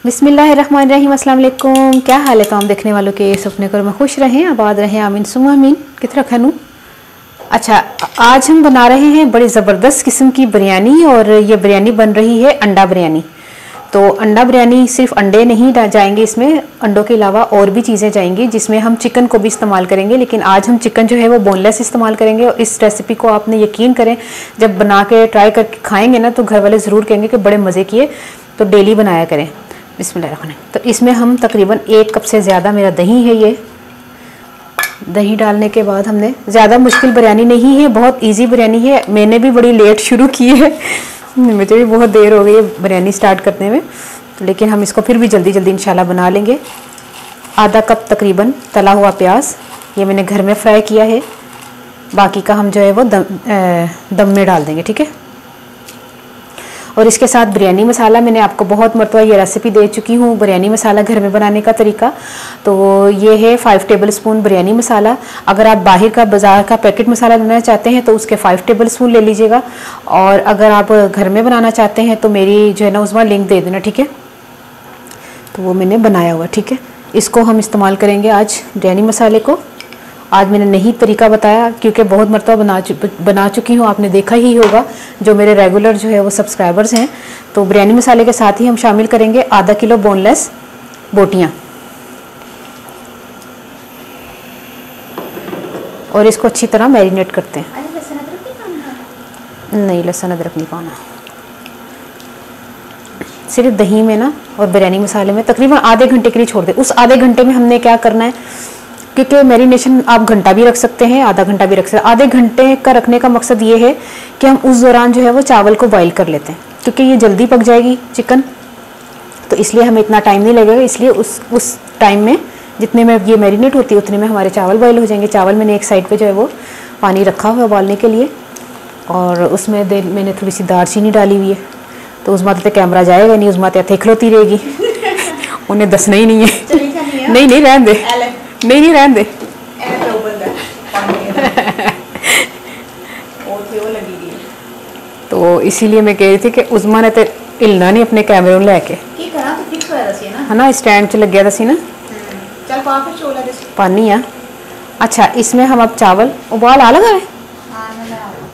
बिस्मिल्लाहिर्रहमानिर्रहीम, अस्सलाम वालेकुम। क्या हाल है तमाम देखने वालों के? सपने करो में खुश रहें, आबाद रहें, आमीन सुम्मा आमीन। कितना खनू। अच्छा, आज हम बना रहे हैं बड़ी ज़बरदस्त किस्म की बिरयानी, और ये बिरयानी बन रही है अंडा बिरयानी। तो अंडा बिरयानी सिर्फ अंडे नहीं जाएंगे, इसमें अंडों के अलावा और भी चीज़ें जाएंगी, जिसमें हम चिकन को भी इस्तेमाल करेंगे। लेकिन आज हम चिकन जो है वो बोनलेस इस्तेमाल करेंगे। और इस रेसिपी को आपने यकीन करें, जब बना के ट्राई करके खाएंगे ना, तो घर वाले ज़रूर कहेंगे कि बड़े मज़े किए। तो डेली बनाया करें। बिस्मिल्लाहिर्रहमानिर्रहीम। तो इसमें हम तकरीबन 1 कप से ज़्यादा मेरा दही है। ये दही डालने के बाद हमने, ज़्यादा मुश्किल बिरयानी नहीं है, बहुत इजी बिरयानी है। मैंने भी बड़ी लेट शुरू की है, मुझे भी बहुत देर हो गई है बिरयानी स्टार्ट करने में, लेकिन हम इसको फिर भी जल्दी जल्दी इंशाल्लाह बना लेंगे। आधा कप तकरीबन तला हुआ प्याज, ये मैंने घर में फ्राई किया है। बाकी का हम जो है वो दम में डाल देंगे, ठीक है। और इसके साथ बिरयानी मसाला, मैंने आपको बहुत मरतबा ये रेसिपी दे चुकी हूँ, बिरयानी मसाला घर में बनाने का तरीका। तो ये है 5 टेबल स्पून बिरयानी मसाला। अगर आप बाहर का बाज़ार का पैकेट मसाला बनाना चाहते हैं तो उसके 5 टेबल स्पून ले लीजिएगा। और अगर आप घर में बनाना चाहते हैं तो मेरी जो है ना उसमें लिंक दे देना, ठीक है। तो वो मैंने बनाया हुआ, ठीक है। इसको हम इस्तेमाल करेंगे आज बिरयानी मसाले को। आज मैंने नहीं तरीका बताया, क्योंकि बहुत मरतबा बना चुकी हूँ, आपने देखा ही होगा जो मेरे रेगुलर जो है वो सब्सक्राइबर्स हैं। तो बिरयानी मसाले के साथ ही हम शामिल करेंगे आधा किलो बोनलेस बोटियाँ, और इसको अच्छी तरह मैरिनेट करते हैं। नहीं, लहसुन अदरक नहीं पाना, सिर्फ दही में ना और बिरयानी मसाले में तकरीबन आधे घंटे के लिए छोड़ दें। उस आधे घंटे में हमने क्या करना है, क्योंकि मैरिनेशन आप घंटा भी रख सकते हैं, आधा घंटा भी रख सकते हैं। आधे घंटे का रखने का मकसद ये है कि हम उस दौरान जो है वो चावल को बॉईल कर लेते हैं, क्योंकि ये जल्दी पक जाएगी चिकन, तो इसलिए हमें इतना टाइम नहीं लगेगा। इसलिए उस टाइम में जितने में ये मैरिनेट होती है उतने में हमारे चावल बॉईल हो जाएंगे। चावल मैंने एक साइड पर जो है वो पानी रखा हुआ है उबालने के लिए, और उसमें मैंने थोड़ी सी दालचीनी डाली हुई है। तो उस माते कैमरा जाएगा नहीं, उस माते थे खलोती रहेगी, उन्हें दसना ही नहीं है। नहीं रहने दे, नहीं रहने दे। तो इसीलिए मैं कह रही थी कि उस्मा ने तो हिलना नहीं अपने कैमरे में लेके, है ना, स्टैंड च लग गया था ना। पानी है। अच्छा, इसमें हम अब चावल उबाल आ लगा है।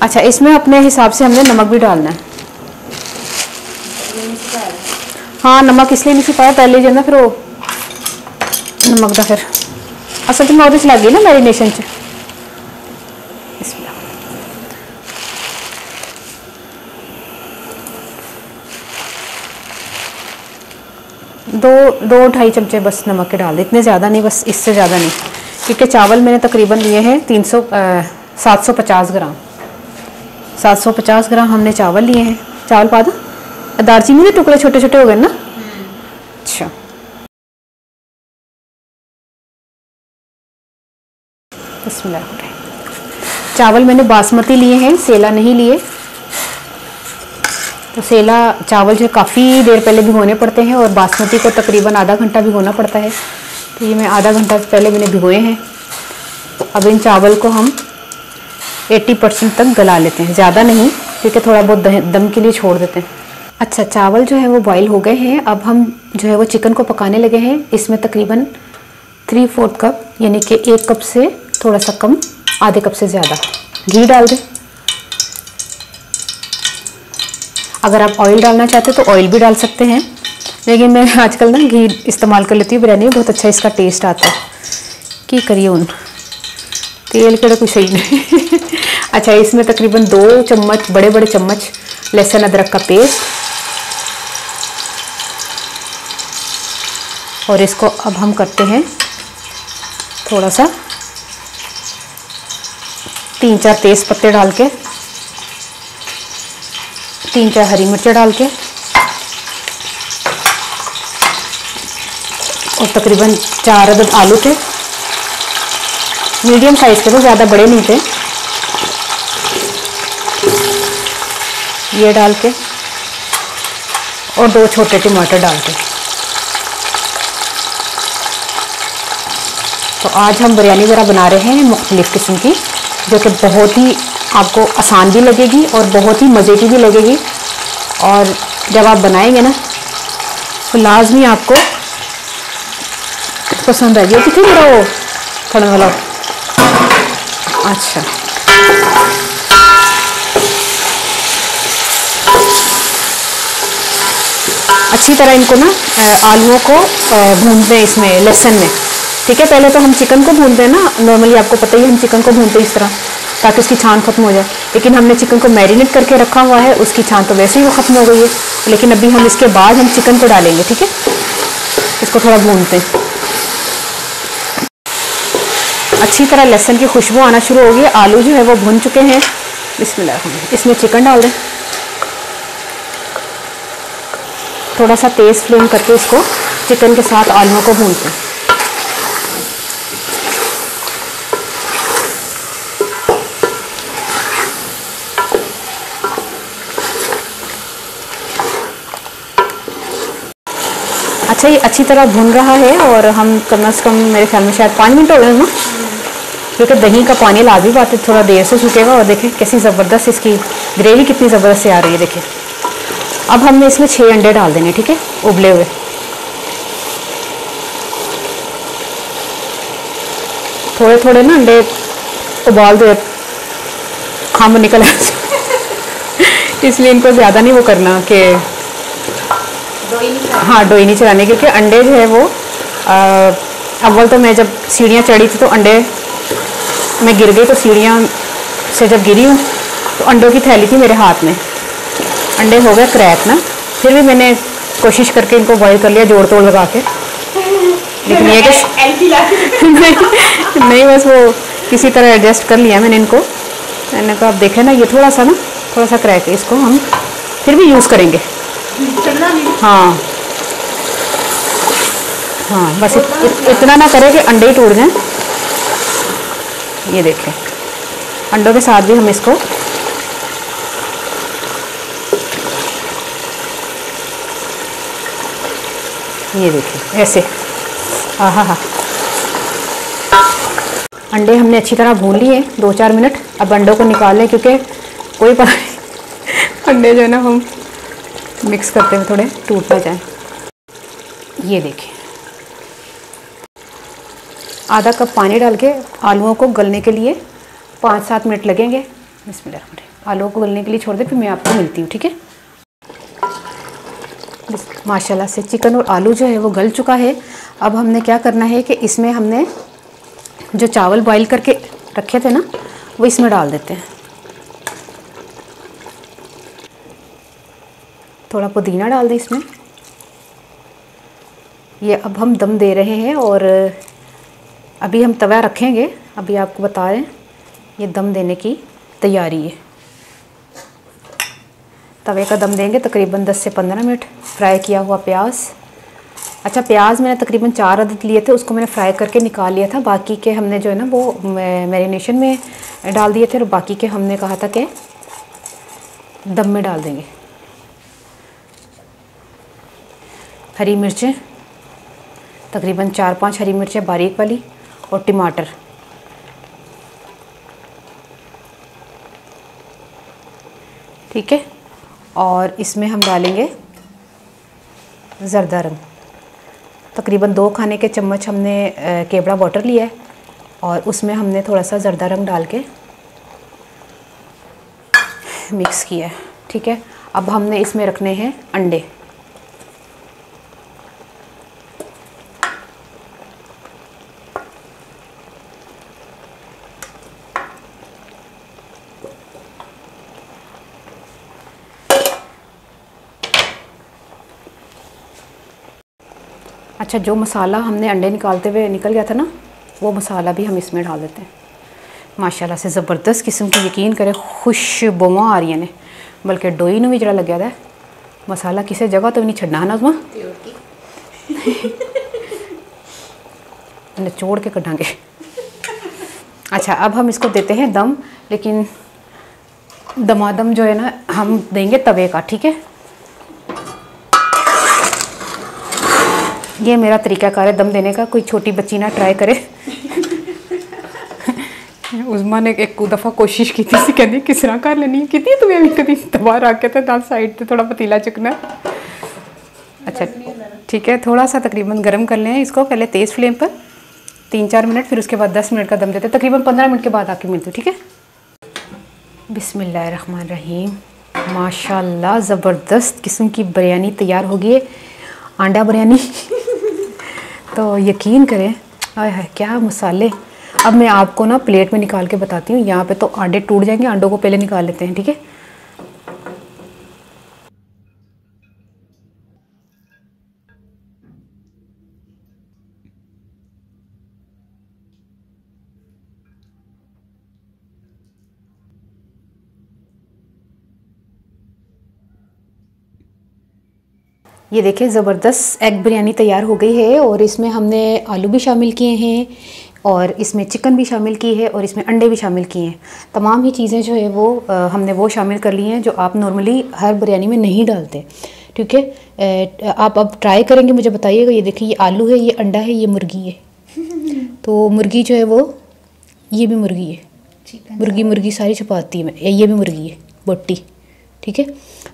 अच्छा, इसमें अपने हिसाब से हमने नमक भी डालना है। हाँ, नमक इसलिए नहीं पाया पहले जो ना, फिर वो नमक का फिर असल तो मैं और लग गई ना मैरिनेशन च। दो 2-2.5 चमचे बस नमक के डाल दे, इतने ज़्यादा नहीं, बस इससे ज़्यादा नहीं, क्योंकि चावल मैंने तकरीबन लिए हैं 750 ग्राम। 750 ग्राम हमने चावल लिए हैं। चावल पा दो, दालचीनी के टुकड़े छोटे छोटे हो गए ना। अच्छा, चावल मैंने बासमती लिए हैं, सेला नहीं लिए। तो सेला चावल जो काफ़ी देर पहले भिगोने पड़ते हैं, और बासमती को तकरीबन आधा घंटा भिगोना पड़ता है। तो ये मैं आधा घंटा पहले मैंने भिगोए हैं। तो अब इन चावल को हम 80% तक गला लेते हैं, ज़्यादा नहीं, क्योंकि थोड़ा बहुत दम के लिए छोड़ देते हैं। अच्छा, चावल जो है वो बॉईल हो गए हैं। अब हम जो है वो चिकन को पकाने लगे हैं। इसमें तकरीबन 3/4 कप, यानी कि 1 कप से थोड़ा सा कम, आधे कप से ज़्यादा घी डाल दें। अगर आप ऑयल डालना चाहते हो तो ऑयल भी डाल सकते हैं, लेकिन मैं आजकल ना घी इस्तेमाल कर लेती हूँ बिरयानी में, बहुत अच्छा इसका टेस्ट आता है। कि करिए उन तेल के कुछ सही नहीं। अच्छा, इसमें तकरीबन 2 चम्मच, बड़े चम्मच लहसुन अदरक का पेस्ट, और इसको अब हम करते हैं थोड़ा सा 3-4 तेज़ पत्ते डाल के, 3-4 हरी मिर्चें डाल के, और तकरीबन 4 अदद आलू थे, मीडियम साइज़ के थे, ज़्यादा बड़े नहीं थे। ये डाल के, और 2 छोटे टमाटर डाल के। तो आज हम बिरयानी ज़रा बना रहे हैं मुख्तलिफ़ किस्म की, जो कि बहुत ही आपको आसान भी लगेगी और बहुत ही मज़े की भी लगेगी। और जब आप बनाएंगे ना तो लाजमी आपको पसंद आएगी। कितनी मेरा वो थोड़ा वाला। अच्छा, अच्छी तरह इनको ना आलूओं को भूनते हैं इसमें लहसुन में। ठीक है, पहले तो हम चिकन को भूनते हैं ना, नॉर्मली आपको पता ही है हम चिकन को भूनते हैं इस तरह ताकि उसकी छान खत्म हो जाए। लेकिन हमने चिकन को मैरिनेट करके रखा हुआ है, उसकी छान तो वैसे ही वो खत्म हो गई है। लेकिन अभी हम इसके बाद हम चिकन को डालेंगे। ठीक है, इसको थोड़ा भूनते हैं। अच्छी तरह लहसुन की खुशबू आना शुरू हो गई। आलू जो है वो भून चुके हैं। बिस्मिल्लाह, इसमें चिकन डाल दें। थोड़ा सा तेज़ फ्लेम करके इसको चिकन के साथ आलूओं को भूनते हैं। अच्छा, ये अच्छी तरह भून रहा है और हम कम से कम मेरे ख्याल में शायद 5 मिनट हो गए ना, क्योंकि दही का पानी लाजमी बात है, थोड़ा देर से सूखेगा। और देखें कैसी ज़बरदस्त इसकी ग्रेवी कितनी ज़बरदस्त से आ रही है। देखें, अब हमने इसमें 6 अंडे डाल देंगे। ठीक है, उबले हुए। थोड़े थोड़े ना अंडे उबाल दो, खाम निकल इसलिए इनको ज़्यादा नहीं वो करना कि हाँ डोई नहीं चलाने, क्योंकि अंडे जो है वो अव्वल तो मैं जब सीढ़ियाँ चढ़ी थी तो अंडे मैं गिर गई। तो सीढ़ियाँ से जब गिरी हूँ तो अंडों की थैली थी मेरे हाथ में, अंडे हो गए क्रैक ना। फिर भी मैंने कोशिश करके इनको बॉईल कर लिया जोड़ तोड़ लगा के। लेकिन ये कि नहीं, बस वो किसी तरह एडजस्ट कर लिया मैंने इनको। मैंने कहा अब देखें ना, ये थोड़ा सा क्रैक है, इसको हम फिर भी यूज़ करेंगे। हाँ हाँ, बस इतना ना करें कि अंडे ही टूट जाएं। ये देखें, अंडों के साथ भी हम इसको ये देखिए ऐसे। हाँ, अंडे हमने अच्छी तरह भून लिए 2-4 मिनट। अब अंडों को निकाल लें, क्योंकि कोई पता नहीं अंडे जो है ना हम मिक्स करते हुए थोड़े टूट ना जाए। ये देखिए, आधा कप पानी डाल के आलूओं को गलने के लिए 5-7 मिनट लगेंगे। बिस्मिल्लाह, आलूओं को गलने के लिए छोड़ दे, फिर मैं आपको मिलती हूँ। ठीक है, माशाल्लाह से चिकन और आलू जो है वो गल चुका है। अब हमने क्या करना है कि इसमें हमने जो चावल बॉईल करके रखे थे ना वो इसमें डाल देते हैं। थोड़ा पुदीना डाल दें इसमें। ये अब हम दम दे रहे हैं और अभी हम तवा रखेंगे। अभी आपको बता रहे हैं ये दम देने की तैयारी है। तवे का दम देंगे तकरीबन 10 से 15 मिनट। फ्राई किया हुआ प्याज, अच्छा प्याज मैंने तकरीबन 4 अदद लिए थे, उसको मैंने फ्राई करके निकाल लिया था। बाकी के हमने जो है ना वो मैरिनेशन में डाल दिए थे और बाकी के हमने कहा था कि दम में डाल देंगे। हरी मिर्चें तकरीबन 4-5 हरी मिर्चें बारीक वाली और टमाटर। ठीक है, और इसमें हम डालेंगे ज़रदा रंग। तकरीबन 2 खाने के चम्मच हमने केवड़ा वाटर लिया है और उसमें हमने थोड़ा सा ज़रदा रंग डाल के मिक्स किया है। ठीक है, अब हमने इसमें रखने हैं अंडे। अच्छा, जो मसाला हमने अंडे निकालते हुए निकल गया था ना वो मसाला भी हम इसमें डाल देते हैं। माशाल्लाह से ज़बरदस्त किस्म की, यकीन करें खुशबुआं आ रही ने, बल्कि डोई में भी जरा लग है मसाला। किसी जगह तो भी नहीं छड़ना है ना उसमें निचोड़ के कटांगे। अच्छा, अब हम इसको देते हैं दम, लेकिन दमादम जो है ना हम देंगे तवे का। ठीक है, ये मेरा तरीक़ाकार है दम देने का, कोई छोटी बच्ची ना ट्राई करे। उस्मा ने एक दफ़ा कोशिश की थी, कहती किस तरह कर लेनी की तुम्हें भी कभी तवा रख के तो साइड से थोड़ा पतीला चुकना। अच्छा ठीक है, थोड़ा सा तकरीबन गर्म कर लें इसको पहले तेज़ फ्लेम पर 3-4 मिनट, फिर उसके बाद 10 मिनट का दम देते हैं। तकरीबन 15 मिनट के बाद आके मिलती हूँ, ठीक है। बिस्मिल्लाहिर्रहमानिर्रहीम। माशाल्लाह ज़बरदस्त किस्म की बिरयानी तैयार हो गई है, अंडा बिरयानी। तो यकीन करें, आय हाय क्या मसाले। अब मैं आपको ना प्लेट में निकाल के बताती हूँ। यहाँ पे तो अंडे टूट जाएंगे, अंडों को पहले निकाल लेते हैं, ठीक है। ये देखिए ज़बरदस्त एग बिरयानी तैयार हो गई है और इसमें हमने आलू भी शामिल किए हैं और इसमें चिकन भी शामिल की है और इसमें अंडे भी शामिल किए हैं। तमाम ही चीज़ें जो है वो हमने वो शामिल कर ली हैं जो आप नॉर्मली हर बिरयानी में नहीं डालते, ठीक है। आप अब ट्राई करेंगे, मुझे बताइएगा। ये देखिए, ये आलू है, ये अंडा है, ये मुर्गी है। तो मुर्गी जो है वो, ये भी मुर्गी है, मुर्गी सारी छुपाती है, ये भी मुर्गी है बोटी, ठीक है।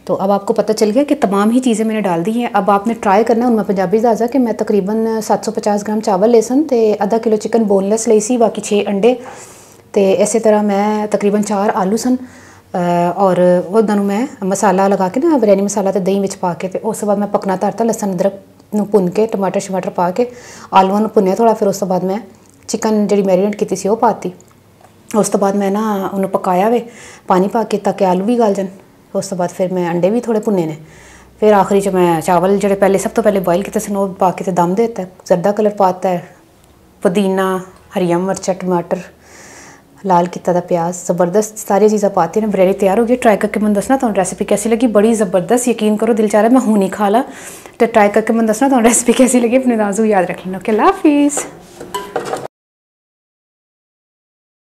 तो अब आपको पता चल गया कि तमाम ही चीज़ें मैंने डाल दी हैं। अब आपने ट्राई करना है। उनमें पंजाबी दाजा कि मैं तकरीबन 750 ग्राम चावल लेसन तो आधा किलो चिकन बोनलेस ली सी, बाकी 6 अंडे तो इस तरह मैं तकरीबन 4 आलू सन और उन्होंने मैं मसाला लगा के ना बिरयानी मसाला तो दही विच पा के तो उस बाद मैं पकना धरता, लसन अदरक भुन के टमाटर शमाटर पा के आलूआं नूं भुन्निया थोड़ा, फिर उस तो बाद मैं चिकन जी मैरीनेट की सी वो पाती। उस तो बाद मैं ना उन्होंने पकाया वे पानी पा के ताकि आलू भी गल जान। उस तो बाद फिर मैं अंडे भी थोड़े भुने ने, फिर आखिरी च मैं चावल जो पहले सब तो पहले बॉयल किए सन वो पा के दम देता है, जर्दा कलर पाता है, पुदीना, हरिया मिर्चा, टमाटर, लाल किता दा प्याज, ज़बरदस्त सारी चीज़ें पाती हैं। बिरयानी तैयार हो गई। ट्राई करके मैं दसना तो रेसिपी कैसी लगी, बड़ी ज़बरदस्त। यकीन करो दिल चाह रहा है मैं हूँ नहीं खा ला। तो ट्राई करके मैं दसना तो रेसिपी कैसी लगी। अपने नाज़ू याद रख लेना। ओके, अल्लाह हाफिज़।